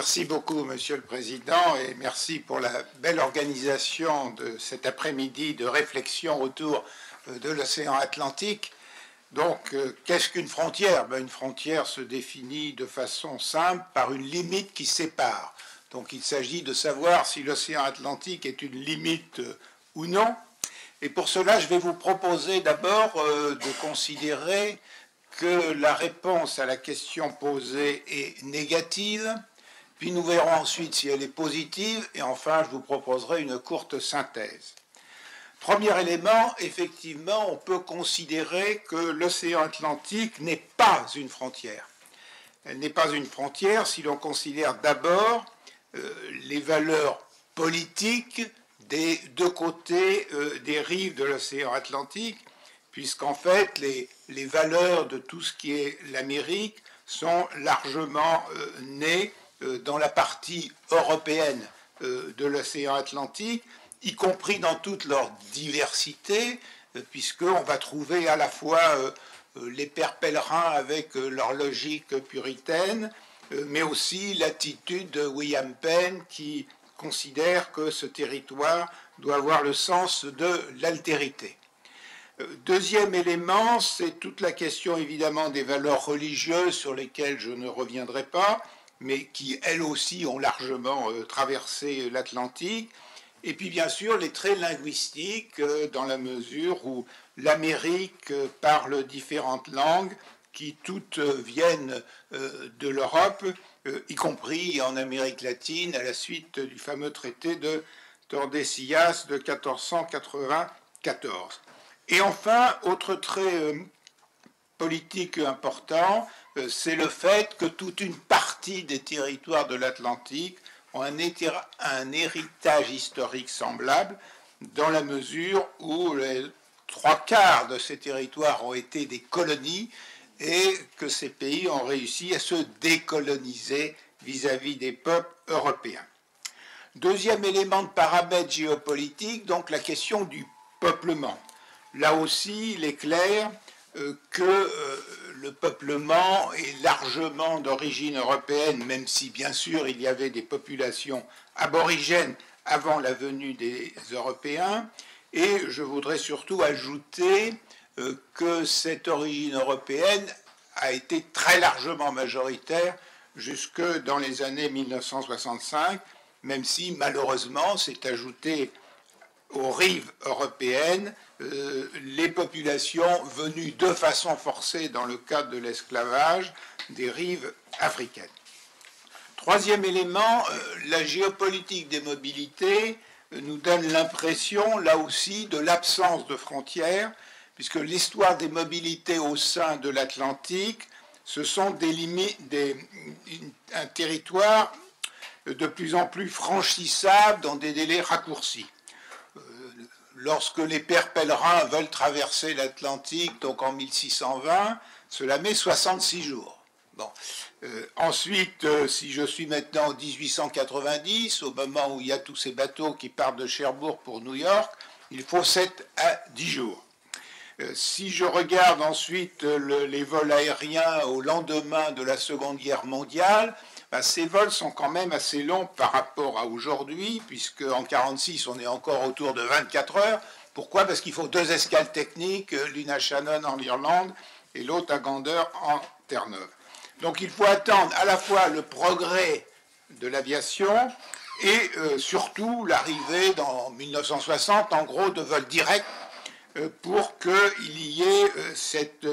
Merci beaucoup, Monsieur le Président, et merci pour la belle organisation de cet après-midi de réflexion autour de l'océan Atlantique. Donc, qu'est-ce qu'une frontière? Une frontière se définit de façon simple par une limite qui sépare. Donc, il s'agit de savoir si l'océan Atlantique est une limite ou non. Et pour cela, je vais vous proposer d'abord de considérer que la réponse à la question posée est négative, puis nous verrons ensuite si elle est positive, et enfin je vous proposerai une courte synthèse. Premier élément, effectivement, on peut considérer que l'océan Atlantique n'est pas une frontière. Elle n'est pas une frontière si l'on considère d'abord les valeurs politiques des deux côtés des rives de l'océan Atlantique, puisqu'en fait, les valeurs de tout ce qui est l'Amérique sont largement nées dans la partie européenne de l'océan Atlantique, y compris dans toute leur diversité, puisqu'on va trouver à la fois les pères pèlerins avec leur logique puritaine, mais aussi l'attitude de William Penn qui considère que ce territoire doit avoir le sens de l'altérité. Deuxième élément, c'est toute la question évidemment des valeurs religieuses sur lesquelles je ne reviendrai pas, mais qui elles aussi ont largement traversé l'Atlantique. Et puis bien sûr les traits linguistiques dans la mesure où l'Amérique parle différentes langues qui toutes viennent de l'Europe, y compris en Amérique latine à la suite du fameux traité de Tordesillas de 1494. Et enfin, autre trait politique important, c'est le fait que toute une partie des territoires de l'Atlantique ont un héritage historique semblable, dans la mesure où les trois quarts de ces territoires ont été des colonies et que ces pays ont réussi à se décoloniser vis-à-vis des peuples européens. Deuxième élément de paramètre géopolitique, donc la question du peuplement. Là aussi, il est clair que le peuplement est largement d'origine européenne, même si bien sûr il y avait des populations aborigènes avant la venue des Européens. Et je voudrais surtout ajouter que cette origine européenne a été très largement majoritaire jusque dans les années 1965, même si malheureusement s'est ajouté aux rives européennes les populations venues de façon forcée dans le cadre de l'esclavage des rives africaines. Troisième élément, la géopolitique des mobilités nous donne l'impression, là aussi, de l'absence de frontières, puisque l'histoire des mobilités au sein de l'Atlantique, ce sont un territoire de plus en plus franchissable dans des délais raccourcis. Lorsque les pères pèlerins veulent traverser l'Atlantique, donc en 1620, cela met 66 jours. Bon. Ensuite, si je suis maintenant en 1890, au moment où il y a tous ces bateaux qui partent de Cherbourg pour New York, il faut 7 à 10 jours. Si je regarde ensuite les vols aériens au lendemain de la Seconde Guerre mondiale, ces vols sont quand même assez longs par rapport à aujourd'hui, puisque en 1946, on est encore autour de 24 heures. Pourquoi? Parce qu'il faut 2 escales techniques, l'une à Shannon en Irlande et l'autre à Gander en Terre-Neuve. Donc il faut attendre à la fois le progrès de l'aviation et surtout l'arrivée dans 1960, en gros, de vols directs pour qu'il y ait cette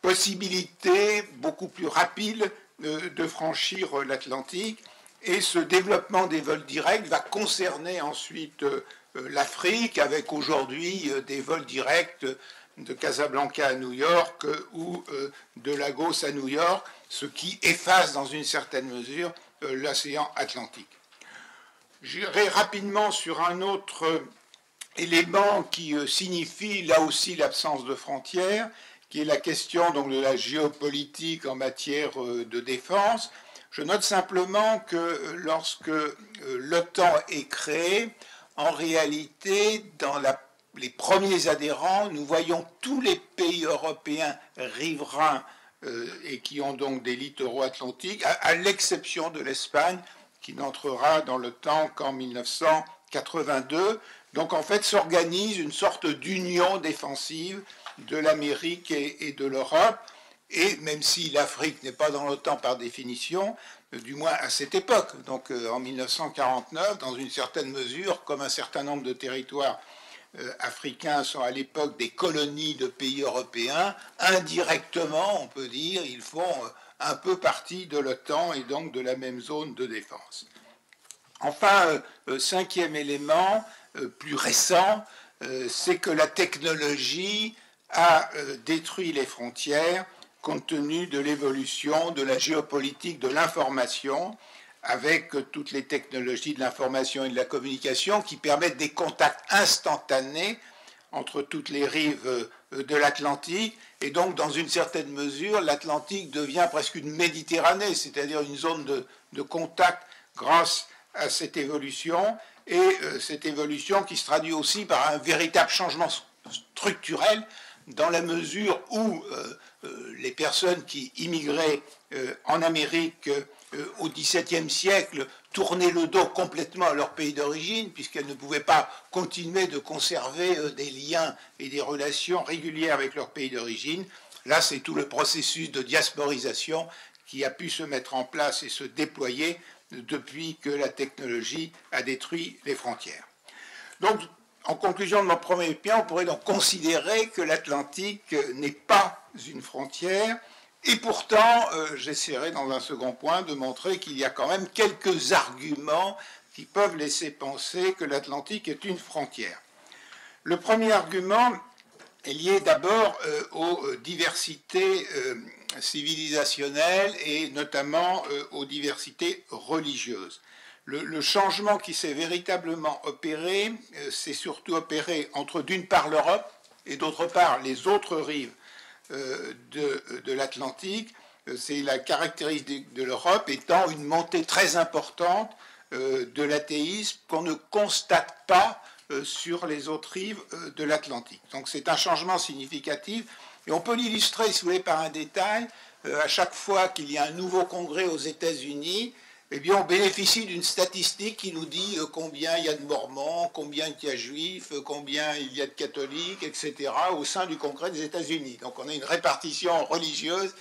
possibilité beaucoup plus rapide de franchir l'Atlantique. Et ce développement des vols directs va concerner ensuite l'Afrique, avec aujourd'hui des vols directs de Casablanca à New York ou de Lagos à New York, ce qui efface dans une certaine mesure l'océan Atlantique. J'irai rapidement sur un autre élément qui signifie là aussi l'absence de frontières, qui est la question donc, de la géopolitique en matière de défense. Je note simplement que lorsque l'OTAN est créée, en réalité, dans les premiers adhérents, nous voyons tous les pays européens riverains et qui ont donc des littoraux atlantiques, à l'exception de l'Espagne, qui n'entrera dans l'OTAN qu'en 1982. Donc en fait s'organise une sorte d'union défensive de l'Amérique et de l'Europe. Et même si l'Afrique n'est pas dans l'OTAN par définition, du moins à cette époque, donc en 1949, dans une certaine mesure, comme un certain nombre de territoires africains sont à l'époque des colonies de pays européens, indirectement, on peut dire, ils font un peu partie de l'OTAN et donc de la même zone de défense. Enfin, cinquième élément, plus récent, c'est que la technologie a détruit les frontières compte tenu de l'évolution de la géopolitique de l'information, avec toutes les technologies de l'information et de la communication qui permettent des contacts instantanés entre toutes les rives de l'Atlantique. Et donc, dans une certaine mesure, l'Atlantique devient presque une Méditerranée, c'est-à-dire une zone de contact grâce à cette évolution, et cette évolution qui se traduit aussi par un véritable changement structurel, dans la mesure où les personnes qui immigraient en Amérique au XVIIe siècle tournaient le dos complètement à leur pays d'origine, puisqu'elles ne pouvaient pas continuer de conserver des liens et des relations régulières avec leur pays d'origine. Là, c'est tout le processus de diasporisation qui a pu se mettre en place et se déployer depuis que la technologie a détruit les frontières. Donc, en conclusion de mon premier point, on pourrait donc considérer que l'Atlantique n'est pas une frontière, et pourtant, j'essaierai dans un second point de montrer qu'il y a quand même quelques arguments qui peuvent laisser penser que l'Atlantique est une frontière. Le premier argument est lié d'abord aux diversités civilisationnelles et notamment aux diversités religieuses. Le changement qui s'est véritablement opéré, c'est surtout opéré entre d'une part l'Europe et d'autre part les autres rives de l'Atlantique. C'est la caractéristique de l'Europe étant une montée très importante de l'athéisme qu'on ne constate pas sur les autres rives de l'Atlantique. Donc c'est un changement significatif et on peut l'illustrer, si vous voulez, par un détail. À chaque fois qu'il y a un nouveau congrès aux États-Unis, eh bien, on bénéficie d'une statistique qui nous dit combien il y a de Mormons, combien il y a de Juifs, combien il y a de catholiques, etc., au sein du Congrès des États-Unis. Donc on a une répartition religieuse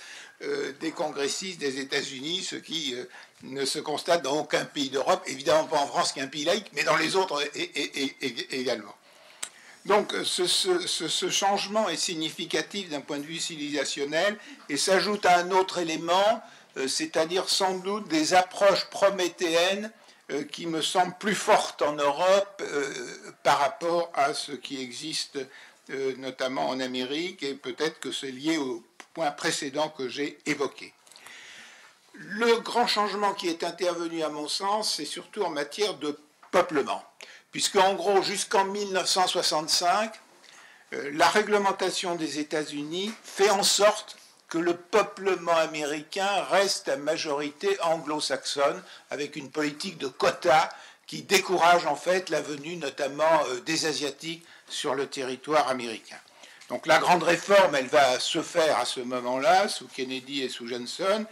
des congressistes des États-Unis, ce qui ne se constate dans aucun pays d'Europe, évidemment pas en France qui est un pays laïque, mais dans les autres également. Donc ce changement est significatif d'un point de vue civilisationnel et s'ajoute à un autre élément, c'est-à-dire sans doute des approches prométhéennes qui me semblent plus fortes en Europe par rapport à ce qui existe notamment en Amérique, et peut-être que c'est lié au point précédent que j'ai évoqué. Le grand changement qui est intervenu à mon sens, c'est surtout en matière de peuplement, puisque en gros jusqu'en 1965, la réglementation des États-Unis fait en sorte que le peuplement américain reste à majorité anglo-saxonne, avec une politique de quotas qui décourage en fait la venue notamment des Asiatiques sur le territoire américain. Donc la grande réforme, elle va se faire à ce moment-là, sous Kennedy et sous Johnson,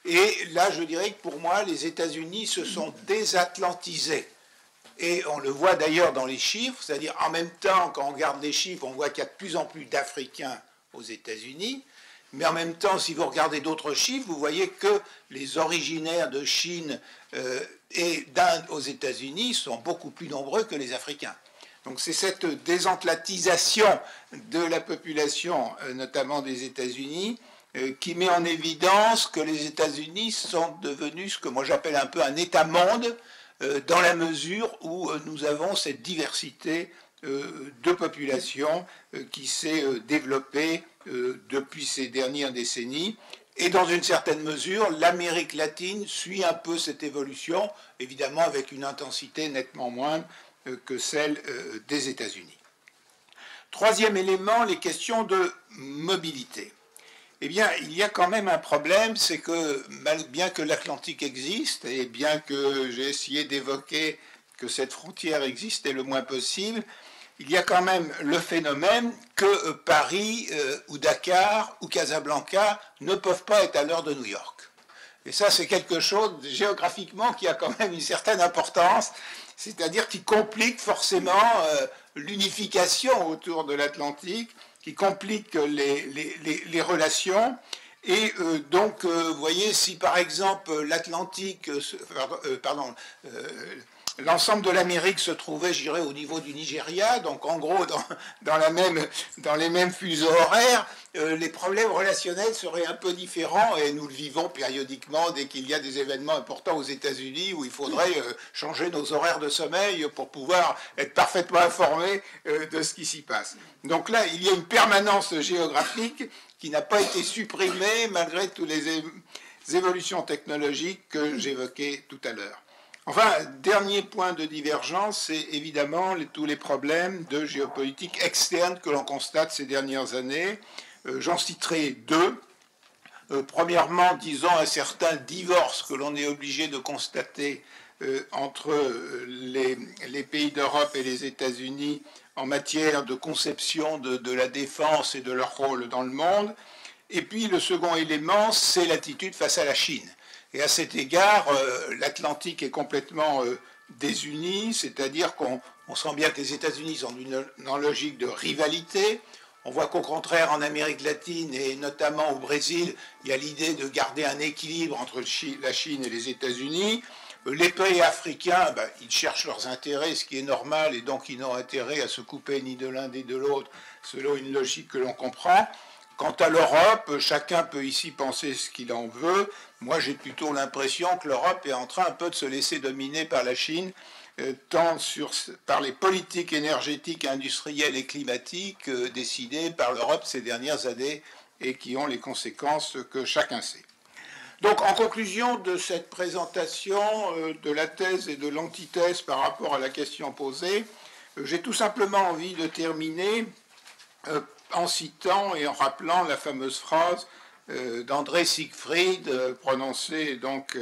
et là je dirais que pour moi, les États-Unis se sont désatlantisés. Et on le voit d'ailleurs dans les chiffres, c'est-à-dire en même temps, quand on regarde les chiffres, on voit qu'il y a de plus en plus d'Africains aux États-Unis, mais en même temps, si vous regardez d'autres chiffres, vous voyez que les originaires de Chine et d'Inde aux États-Unis sont beaucoup plus nombreux que les Africains. Donc c'est cette désatlantisation de la population, notamment des États-Unis, qui met en évidence que les États-Unis sont devenus ce que moi j'appelle un peu un État-monde, dans la mesure où nous avons cette diversité de population qui s'est développée depuis ces dernières décennies. Et dans une certaine mesure, l'Amérique latine suit un peu cette évolution, évidemment avec une intensité nettement moindre que celle des États-Unis. Troisième élément, les questions de mobilité. Eh bien, il y a quand même un problème, c'est que bien que l'Atlantique existe, et bien que j'ai essayé d'évoquer que cette frontière existait le moins possible, il y a quand même le phénomène que Paris ou Dakar ou Casablanca ne peuvent pas être à l'heure de New York. Et ça, c'est quelque chose, géographiquement, qui a quand même une certaine importance, c'est-à-dire qui complique forcément l'unification autour de l'Atlantique, qui complique les relations. Et donc, vous voyez, si par exemple l'Atlantique, l'ensemble de l'Amérique se trouvait, je dirais, au niveau du Nigeria, donc en gros dans les mêmes fuseaux horaires, les problèmes relationnels seraient un peu différents et nous le vivons périodiquement dès qu'il y a des événements importants aux États-Unis où il faudrait changer nos horaires de sommeil pour pouvoir être parfaitement informés de ce qui s'y passe. Donc là, il y a une permanence géographique qui n'a pas été supprimée malgré toutes les évolutions technologiques que j'évoquais tout à l'heure. Enfin, dernier point de divergence, c'est évidemment tous les problèmes de géopolitique externe que l'on constate ces dernières années. J'en citerai deux. Premièrement, disons un certain divorce que l'on est obligé de constater entre les pays d'Europe et les États-Unis en matière de conception de la défense et de leur rôle dans le monde. Et puis le second élément, c'est l'attitude face à la Chine. Et à cet égard, l'Atlantique est complètement désuni, c'est-à-dire qu'on sent bien que les États-Unis sont dans une logique de rivalité. On voit qu'au contraire, en Amérique latine et notamment au Brésil, il y a l'idée de garder un équilibre entre la Chine et les États-Unis. Les pays africains, ils cherchent leurs intérêts, ce qui est normal, et donc ils n'ont intérêt à se couper ni de l'un ni de l'autre, selon une logique que l'on comprend. Quant à l'Europe, chacun peut ici penser ce qu'il en veut. Moi, j'ai plutôt l'impression que l'Europe est en train un peu de se laisser dominer par la Chine, tant par les politiques énergétiques, industrielles et climatiques décidées par l'Europe ces dernières années et qui ont les conséquences que chacun sait. Donc, en conclusion de cette présentation de la thèse et de l'antithèse par rapport à la question posée, j'ai tout simplement envie de terminer en citant et en rappelant la fameuse phrase d'André Siegfried, prononcée donc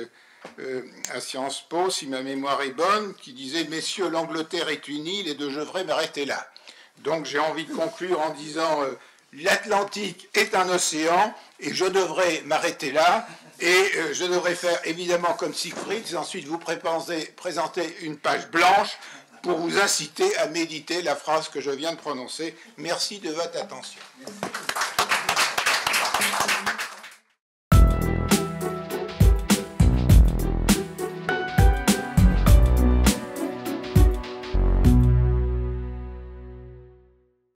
à Sciences Po, si ma mémoire est bonne, qui disait « Messieurs, l'Angleterre est une île et je devrais m'arrêter là ». Donc j'ai envie de conclure en disant l'Atlantique est un océan et je devrais m'arrêter là et je devrais faire évidemment comme Siegfried, et ensuite vous présenter une page blanche pour vous inciter à méditer la phrase que je viens de prononcer. Merci de votre attention. Merci.